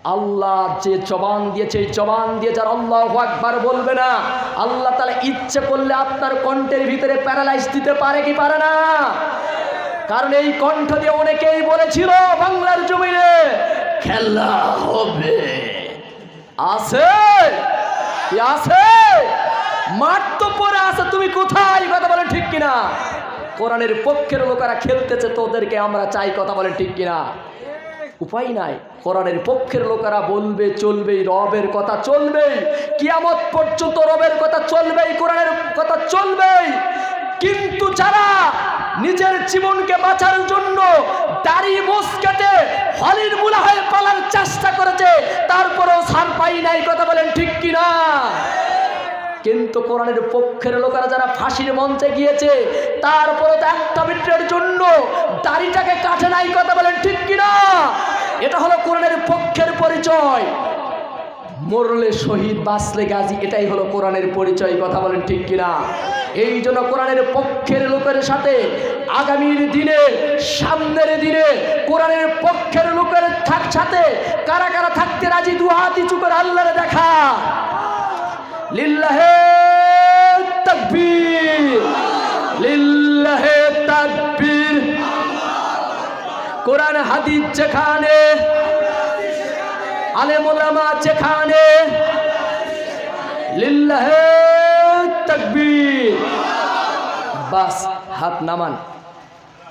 আল্লাহ যে জবান দিয়েছে এই জবান দিয়ে যারা আল্লাহু আকবার বলবে না, আল্লাহ তাআলা ইচ্ছে করলে আপনার কণ্ঠের ভিতরে প্যারালাইজ দিতে পারে কি পারে না? কারণ এই কণ্ঠ দিয়ে অনেকেই বলেছিল বাংলার জমিনে খেলা হবে। আছে আছে মাঠ তো পরে আছে, তুমি কোথায়? কথা বলেন ঠিক কিনা? কোরআনের পক্ষের লোকেরা খেলতেছে, তোদেরকে আমরা চাই। কথা বলেন ঠিক কিনা? উপায় নাই, কোরআনের পক্ষের লোকেরা বলবে, চলবেই, রবের কথা চলবেই, কিয়ামত পর্যন্ত রবের কথা চলবেই, কোরআনের কথা চলবেই। কিন্তু যারা নিজের জীবনকে বাঁচার জন্য দাড়ি মোছ কেটে হলির মুলা হয়ে পালার চেষ্টা করেছে, তারপরেও ছাড় পাই নাই। কথা বলেন ঠিক কিনা? কিন্তু কোরআনের পক্ষের লোকেরা যারা ফাঁসির মঞ্চে গিয়েছে, তারপরে তো একটা মিনিটের জন্য দাড়িটাকে কাটে নাই। কথা বলেন ঠিক কিনা? এটা হলো কোরআনের পক্ষের পরিচয়। মরলে শহীদ, বাঁচলে গাজী, এটাই হলো কোরআনের পরিচয়। কথা বলেন ঠিক কিনা? এই জন্য কোরআনের পক্ষের লোকের সাথে আগামীর দিনে, সামনের দিনে কোরআনের পক্ষের লোকের সাথে কারা কারা থাকতে রাজি? দু হাত উঁচু করে আল্লাহরে দেখা। লিল্লাহে তাকবীর, লিল্লাহে তাকবীর। কোরআন হাদিস যেখানে, আলেম ওলামা যেখানে, লিল্লাহে তাকবীর। বাস, হাত নামান।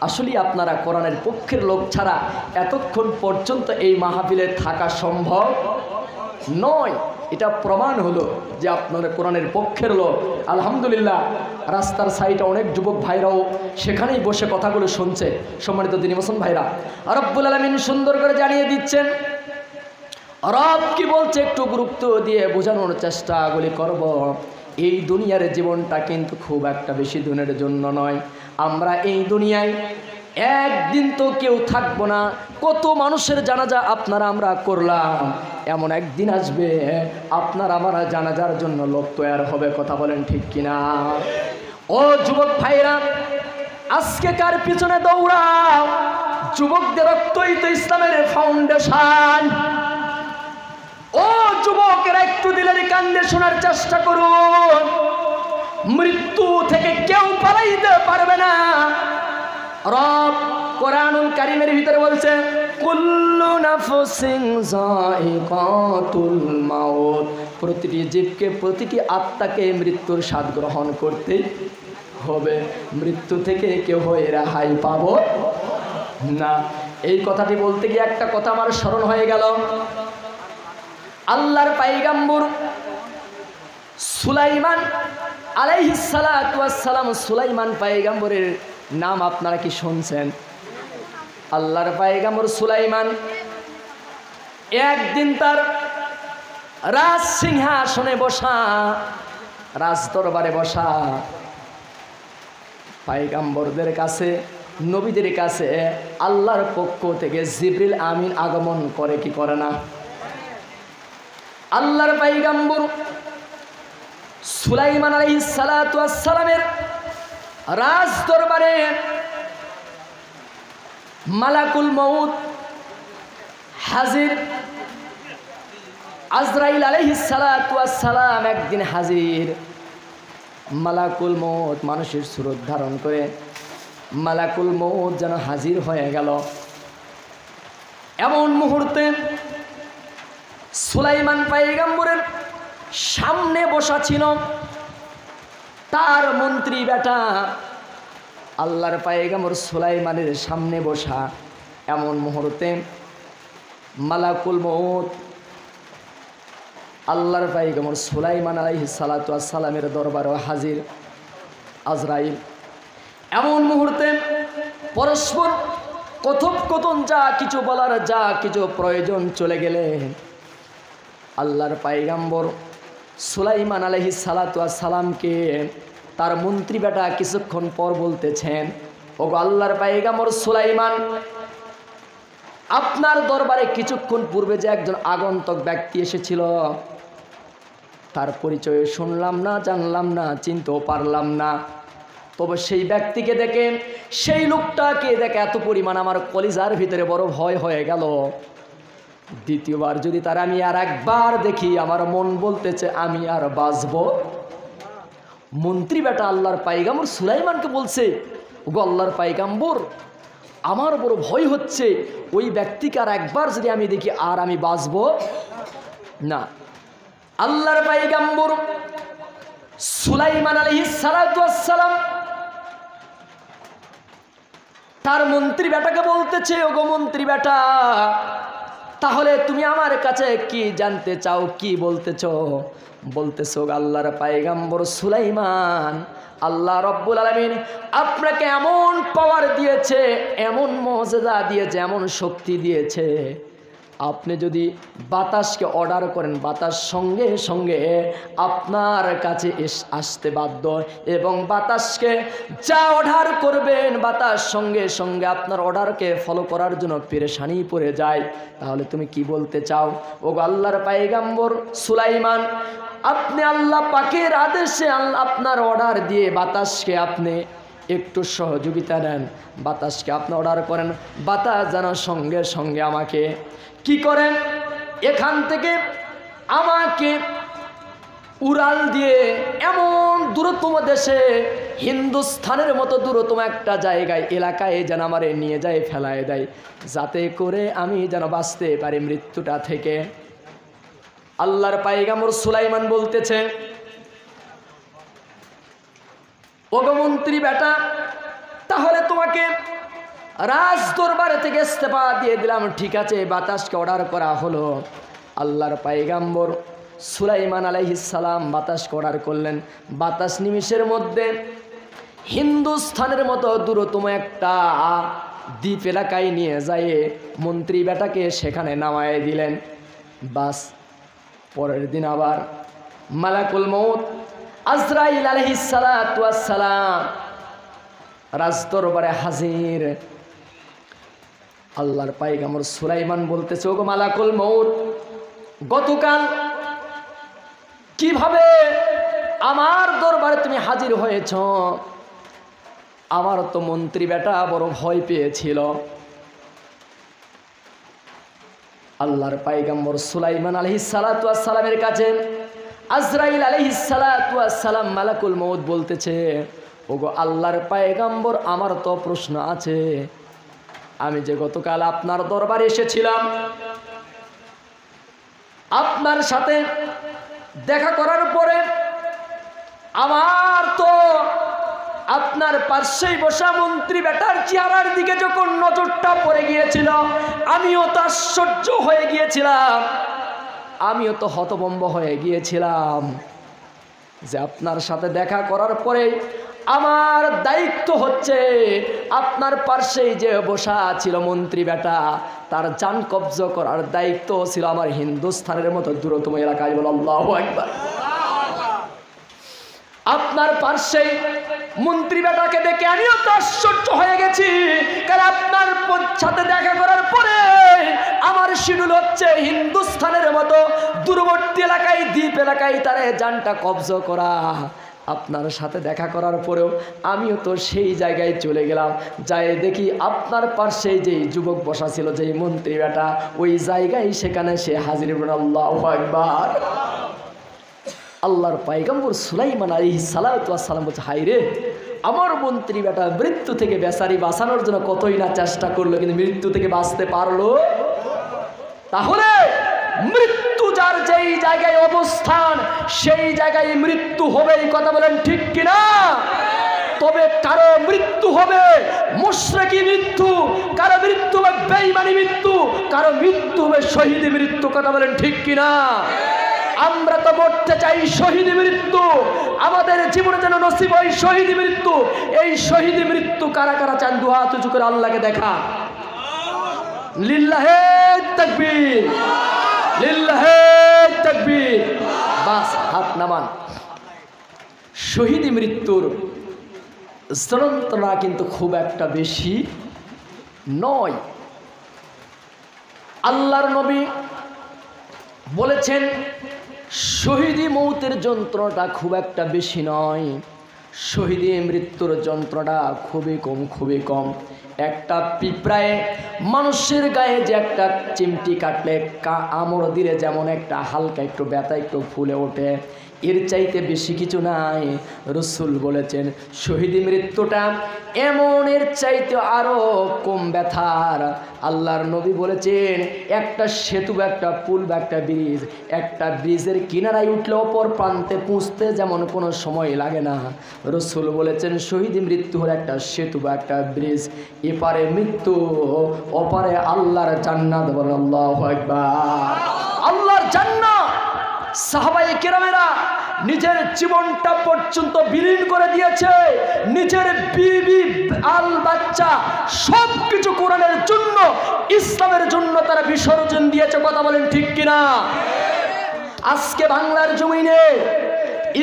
আসলে আপনারা কোরআনের পক্ষের লোক ছাড়া এতক্ষণ পর্যন্ত এই মাহফিলে থাকা সম্ভব নয়। এটা প্রমাণ হলো যে আপনারা কোরআনের পক্ষের লোক। আলহামদুলিল্লাহ, রাস্তার সাইডে অনেক যুবক ভাইরাও সেখানেই বসে কথাগুলো শুনছে। সম্মানিত দিনী মুসলমান ভাইরা, রব্বুল আলামিন সুন্দর করে জানিয়ে দিচ্ছেন। রব কি বলছে একটু গুরুত্ব দিয়ে বোঝানোর চেষ্টাগুলি করব। এই দুনিয়ার জীবনটা কিন্তু খুব একটা বেশি দিনের জন্য নয়। আমরা এই দুনিয়ায় একদিন তো কেউ থাকবো না। কত মানুষের জানাজা আপনারা আমরা করলাম, এমন একদিন আসবে আপনার আমার জানাজার জন্য লোক তৈরি হবে। কথা বলেন ঠিক কিনা? ও যুবক ভাইরা, আজকে কার পিছনে দৌড়াও? যুবকদের রক্তই তো ইসলামের ফাউন্ডেশন। ও যুবকেরা, একটু দিলের কান্দে শোনার চেষ্টা করুন। মৃত্যু থেকে কেউ পালাইতে পারবে না। রব কোরআনুল কারীমের ভিতরে বলছে, কুল্লু নাফসিন যায়িকাতুল মাউত। প্রতিটি জীবকে, প্রতিটি আত্মাকে মৃত্যুর স্বাদ গ্রহণ করতে হবে। মৃত্যু থেকে কেউ হয়ে রেহাই পাবো না। এই কথাটি বলতে গিয়ে একটা কথা আমার স্মরণ হয়ে গেল। আল্লাহর পয়গম্বর সুলাইমান আলাইহিস সালাতু ওয়াস সালাম, সুলাইমান পয়গম্বরের নাম আপনারা কি শুনছেন? আল্লাহর পয়গম্বর সুলাইমান একদিন তার রাজ সিংহাসনে বসা, রাজ দরবারে বসা, পয়গম্বরদের কাছে, নবীদের কাছে আল্লাহর পক্ষ থেকে জিবরিল আমিন আগমন করে কি করে না? আল্লাহর পয়গম্বর সুলাইমান আলাইহিস সালাতু ওয়াস সালামের রাজ দরবারে মালাকুল মউত হাজির। আজরাইল আলাইহিস সালাতু ওয়াস সালাম একদিন হাজির। মালাকুল মউত মানুষের সুরত ধারণ করে মালাকুল মউত যেন হাজির হয়ে গেল। এমন মুহূর্তে সুলাইমান পয়গম্বরের সামনে বসা ছিল তার মন্ত্রী বেটা। আল্লাহর পয়গম্বর সুলাইমানের সামনে বসা। এমন মুহূর্তে মালাকুল মউত আল্লাহর পয়গম্বর সুলাইমান আলাইহিস সালাতু ওয়াস সালামের দরবারে হাজির। আজরাইল এমন মুহূর্তে পরস্পর কথোপকথন, যা কিছু বলার, যা কিছু প্রয়োজন চলে গেলেন। আল্লাহর পয়গম্বর সুলাইমান আলাইহিস সালাতু ওয়াস সালামকে তার মন্ত্রী বেটা কিছুক্ষণ পর বলতেছেন, ওগো আল্লাহর পয়গম্বর সুলাইমান, আপনার দরবারে কিছুক্ষণ পূর্বে যে একজন আগন্তুক ব্যক্তি এসেছিল, তার পরিচয় শুনলাম না, জানলাম না, চিনতেও পারলাম না। তবে সেই ব্যক্তিকে দেখে, সেই লোকটাকে দেখে এত পরিমাণ আমার কলিজার ভিতরে বড় ভয় হয়ে গেল। দ্বিতীয়বার যদি তার আমি আর একবার দেখি, আমার মন বলতেছে আমি আর বাঁচব। মন্ত্রী বেটা আল্লাহর পাইগাম্বর সুলাইমানকে বলছে, ওগো আল্লাহর পাইগাম্বর, আমার বড় ভয় হচ্ছে, ওই ব্যক্তিকে আর একবার যদি আমি দেখি আর আমি বাঁচব না। আল্লাহর পাইগাম্বর সুলাইমান আলাইহিস সালাতু ওয়াস সালাম তার মন্ত্রী বেটাকে বলতেছে, ওগো মন্ত্রী বেটা, তাহলে তুমি আমার কাছে কি জানতে চাও, কি বলতেছ? বলতেছ, আল্লাহর পায়গাম্বর সুলাইমান, আল্লাহ রব্বুল আলামিন আপনাকে এমন পাওয়ার দিয়েছে, এমন মুজিজা দিয়েছে, এমন শক্তি দিয়েছে, আপনি যদি বাতাসকে অর্ডার করেন, বাতাস সঙ্গে সঙ্গে আপনার কাছে আসতে বাধ্য, এবং বাতাসকে যা অর্ডার করবেন বাতাস সঙ্গে সঙ্গে আপনার অর্ডারকে ফলো করার জন্য পেরেশানি পড়ে যায়। তাহলে তুমি কি বলতে চাও? ও আল্লাহর পায়গাম্বর সুলাইমান, আপনি আল্লাহ পাকের আদেশে আপনার অর্ডার দিয়ে বাতাসকে আপনি একটু সহযোগিতা নেন, বাতাসকে আপনি অর্ডার করেন, বাতাস যেন সঙ্গে সঙ্গে আমাকে কি করেন, এখান থেকে আমাকে উড়াল দিয়ে এমন দূরতম দেশে, হিন্দুস্থানের মতো দূরতম একটা জায়গায়, এলাকায় যেন আমারে নিয়ে যায়, ফেলায় দেয়, যাতে করে আমি যেন বাঁচতে পারি মৃত্যুটা থেকে। আল্লাহর পায়গাম্বর সুলাইমান বলতেছে, ওগো মন্ত্রী বেটা, তাহলে তোমাকে রাজ দরবারে থেকে ইস্তেফা দিয়ে দিলাম। ঠিক আছে, বাতাসকে অর্ডার করা হলো। আল্লাহর পায়গাম্বর সুলাইমান আলাইহিস সালাম বাতাসকে অর্ডার করলেন। বাতাস নিমিষের মধ্যে হিন্দুস্থানের মতো দূরতম একটা দ্বীপ এলাকায় নিয়ে যায় মন্ত্রী বেটাকে সেখানে নামায় দিলেন। বাস পরের দিন আবার মালাকুল মউত আজরাইল আলাইহিস সালাতু ওয়াস সালাম রাজ দরবারে হাজির। আল্লাহর পায়গাম্বর সুলাইমান বলতেছে, ওগো মালাকুল মউত, গতকাল কিভাবে আমার দরবারে তুমি হাজির হয়েছ? আমার তো মন্ত্রী বেটা বড় ভয় পেয়েছিল। আল্লাহর পায়গাম্বর সুলাইমান আলাইহিস সালাতু ওয়াস সালামের কাছে আজরাইল আলাইহিস সালাতু ওয়াস সালাম মালাকুল মউত বলতেছে, ওগো আল্লাহর পায়গাম্বর, আমার তো প্রশ্ন আছে। আমি যে গতকাল আপনার দরবারে এসেছিলাম, আপনার সাথে দেখা করার পরে আমার তো আপনার পার্শ্বেই বসা মন্ত্রী বেটার চেহারার দিকে যখন নজরটা পড়ে গিয়েছিল, আমিও তো আশ্চর্য হয়ে গিয়েছিলাম, আমিও তো হতভম্ব হয়ে গিয়েছিলাম যে আপনার সাথে দেখা করার পরে আমার দায়িত্ব হচ্ছে আপনার পার্শ্বেই যে বসা ছিল মন্ত্রী বেটা, তার জান কবজ করার দায়িত্ব ছিল আমার হিন্দুস্থানের মতো দূরতম এলাকায়। বল আল্লাহু আকবার। আপনার পার্শ্বে মন্ত্রী বেটাকে দেখে আমিও তো আশ্চর্য হয়ে গেছি, কারণ আপনার সাথে দেখা করার পরে আমার শিডিউল হচ্ছে হিন্দুস্থানের মতো দূরবর্তী এলাকায়, দ্বীপ এলাকায় তারে জানটা কবজ করা। আপনার সাথে দেখা করার পরেও আমিও তো সেই জায়গায় চলে গেলাম, যাই দেখি আপনার পার্শ্বে যেই যুবক বসা ছিল, যেই মন্ত্রী বেটা, ওই জায়গায় সেখানে সে হাজির। আল্লাহু আকবার। আল্লাহর পায়গাম্বর সুলাইমান আলাইহিস সালাতু ওয়াস সালাম বলছে, হায় রে, আমার মন্ত্রী বেটা মৃত্যু থেকে বেচারি বাঁচানোর জন্য কতই না চেষ্টা করলো, কিন্তু মৃত্যু থেকে বাঁচতে পারলো। তাহলে মৃত্যু যার যেই জায়গায় অবস্থান, সেই জায়গায় মৃত্যু হবে, এই কথা বলেন ঠিক কিনা? তবে কারো মৃত্যু হবে মুশরিকি মৃত্যু, কারো মৃত্যু হবে বেঈমানি মৃত্যু, কারো মৃত্যু হবে শহীদ মৃত্যু। কথা বলেন ঠিক কিনা? আমরা তো মরতে চাই শহীদ মৃত্যু, আমাদের জীবনে যেন নসিব হয় শহীদ মৃত্যু। এই শহীদ মৃত্যু কারা কারা চান? দুই হাত উঁচু করে আল্লাহকে দেখা। লিল্লাহে তাকবীর, লিল্লাহে তাকবীর। বাস, হাত নামান। শহীদ মৃত্যুর যন্ত্রণা কিন্তু খুব একটা বেশি নয়। আল্লাহর নবী বলেছেন, শহীদি মৌতের যন্ত্রণাটা খুব একটা বেশি নয়, শহীদি মৃত্যুর যন্ত্রণাটা খুবই কম, খুবই কম। একটা পিঁপড়ায় মানুষের গায়ে যে একটা চিমটি কাটলে কামড় দিলে যেমন একটা হালকা একটু ব্যথা একটু ফুলে ওঠে, এর চাইতে বেশি কিছু নাই। রসুল বলেছেন শহীদ মৃত্যুটা এমন, এর চাইতে আরো কম ব্যথার। আল্লাহর নবী বলেছেন একটা সেতু বা একটা পুল বা একটা ব্রিজ, একটা ব্রিজের কিনারায় উঠলে অপর প্রান্তে পৌঁছতে যেমন কোনো সময় লাগে না, রসুল বলেছেন শহীদ মৃত্যু হলো একটা সেতু বা একটা ব্রিজ। এপারে মৃত্যু, ওপারে আল্লাহর জান্নাত। বলেন আল্লাহু আকবার। আল্লাহর জান্নাত। সাহাবায়ে কেরামেরা নিজের জীবনটা পর্যন্ত বিলীন করে দিয়েছে, নিজের বিবি আল বাচ্চা সব কিছু কোরআনের জন্য, ইসলামের জন্য তারা বিসর্জন দিয়েছে। কথা বলেন ঠিক কিনা? আজকে বাংলার জমিনে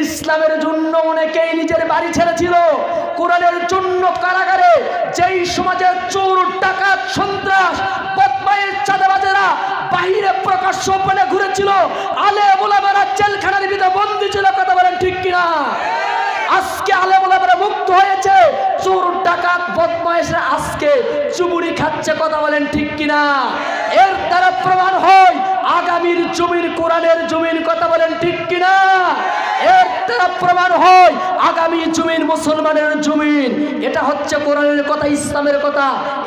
ইসলামের জন্য অনেকেই নিজের বাড়ি ছেড়েছিল, কোরআনের জন্য কারাগারে যেই সমাজের চোর ডাকাত সন্ত্রাস বদমাইশ চাঁদাবাজেরা বাহিরে প্রকাশ্য ওপেনে ঘুরেছিল, আলেম ওলামারা জেলখানার ভিতরে বন্দী ছিল। কথা বলেন ঠিক কিনা? আজকে আলেম ওলামারা মুক্ত হয়েছে, চোর ডাকাত বদমাইশরা আজকে চুবুরি খাচ্ছে। কথা বলেন ঠিক কিনা? এর দ্বারা প্রমাণ হয় আগামীর জমিন কোরআনের জমিন। কথা বলেন ঠিক কিনা? এর দ্বারা প্রমাণ হয় আগামী জমিন মুসলমানের জমিন। এটা হচ্ছে কোরআনের কথা, ইসলামের কথা।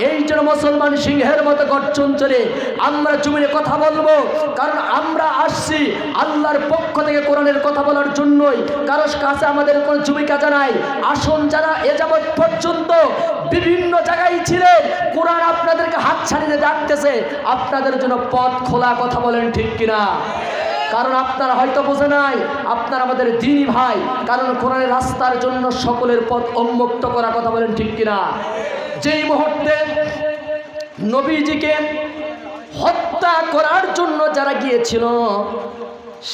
এই জন্য মুসলমান সিংহের মতো গর্জন চলে আমরা জমিনে কথা বলবো, কারণ আমরা আসছি আল্লাহর পক্ষ থেকে কোরআনের কথা বলার জন্যই। কারোর কাছে আমাদের কোনো জমি কাজা নাই। আসুন, যারা এ যাবৎ পর্যন্ত বিভিন্ন জায়গায় ছিলেন, কোরআন আপনাদেরকে হাত ছাড়িয়ে ডাকতেছে, আপনাদের জন্য পথ খোলা। কথা বলেন ঠিক কিনা? কারণ আপনারা হয়তো বোঝে নাই, আপনারা আমাদের দ্বীনি ভাই, কারণ কোরআনের রাস্তার জন্য সকলের পথ উন্মুক্ত করা। কথা বলেন ঠিক কিনা? যেই মুহূর্তে নবীজিকে হত্যা করার জন্য যারা গিয়েছিল,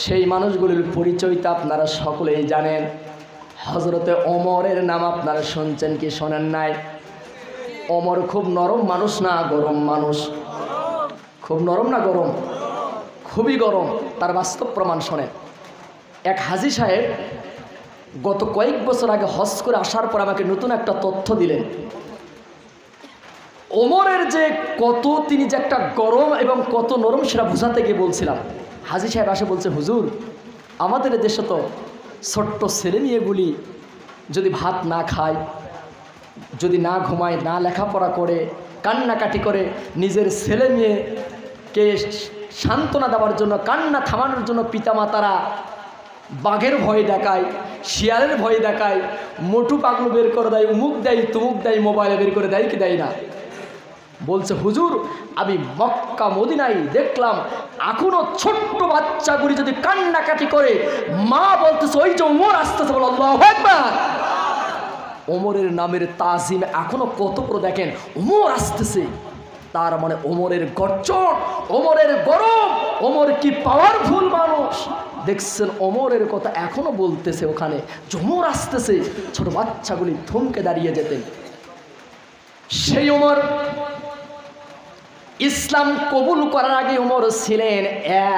সেই মানুষগুলির পরিচয়টা আপনারা সকলেই জানেন। হযরতে ওমরের নাম আপনারা শুনছেন কি শোনেন নাই? ওমর খুব নরম মানুষ না গরম মানুষ? খুব নরম না গরম? খুবই গরম। তার বাস্তব প্রমাণ শোনেন। এক হাজী সাহেব গত কয়েক বছর আগে হজ করে আসার পর আমাকে নতুন একটা তথ্য দিলেন। ওমরের যে কত, তিনি যে একটা গরম এবং কত নরম, সেটা বোঝাতে গিয়ে বলছিলাম। হাজী সাহেব আসে বলছে, হুজুর আমাদের দেশে তো ছোট্ট ছেলে মেয়েগুলি যদি ভাত না খায়, যদি না ঘুমায়, না লেখাপড়া করে, কান্নাকাটি করে, নিজের ছেলে মেয়েকে সান্ত্বনা দেওয়ার জন্য, কান্না থামানোর জন্য পিতামাতারা বাঘের ভয় দেখায়, শিয়ালের ভয় দেখায়, মোটু পাগলু বের করে দেয়, উমুক দেয়, তুমুক দেয়, মোবাইলে বের করে দেয় কি দেয় না? বলছে হুজুর আমি মক্কা মদিনায় দেখলাম এখনো ছোট্ট বাচ্চাগুলি যদি কান্নাকাটি করে, মা বলতেছে ওই যে ওমর আসতেছে, বলো আল্লাহু আকবার। ওমরের নামের তাজিম এখনো কত বড় দেখেন, ওমর আসতেছে, তার মানে ওমরের গর্জন, ওমরের গরম, ওমর কি পাওয়ারফুল মানুষ। দেখছেন ওমরের কথা এখনো বলতেছে ওখানে, ওমর আসতেছে, ছোট বাচ্চাগুলি থমকে দাঁড়িয়ে যেতেন। সেই ওমর ইসলাম কবুল করার আগে ওমর ছিলেন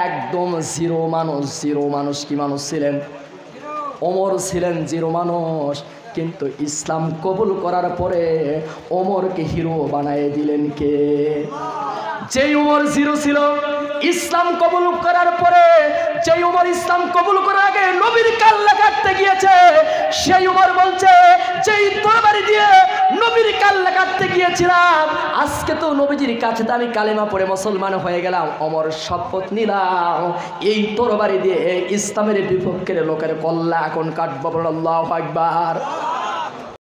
একদম জিরো মানুষ। জিরো মানুষ কি মানুষ ছিলেন? ওমর ছিলেন জিরো মানুষ। কিন্তু ইসলাম কবুল করার পরে ওমরকে হিরো বানায় দিলেন কে? যেই ওমর জিরো ছিল, ইসলাম কবুল করার পরে, যেই ওমর ইসলাম কবুল করার আগে নবীর কাল্লা কাটতে গিয়েছে, সেই ওমর বলছে যেই তরবারি দিয়ে নবীর কাল্লা কাটতে গিয়েছিলাম, আজকে তো নবীজির কাছে তো আমি কালেমা পড়ে মুসলমান হয়ে গেলাম, ওমর শপথ নিলাম এই তরবারি দিয়ে ইসলামের বিপক্ষের লোকের কল্লা এখন কাটবো। আল্লাহু আকবার।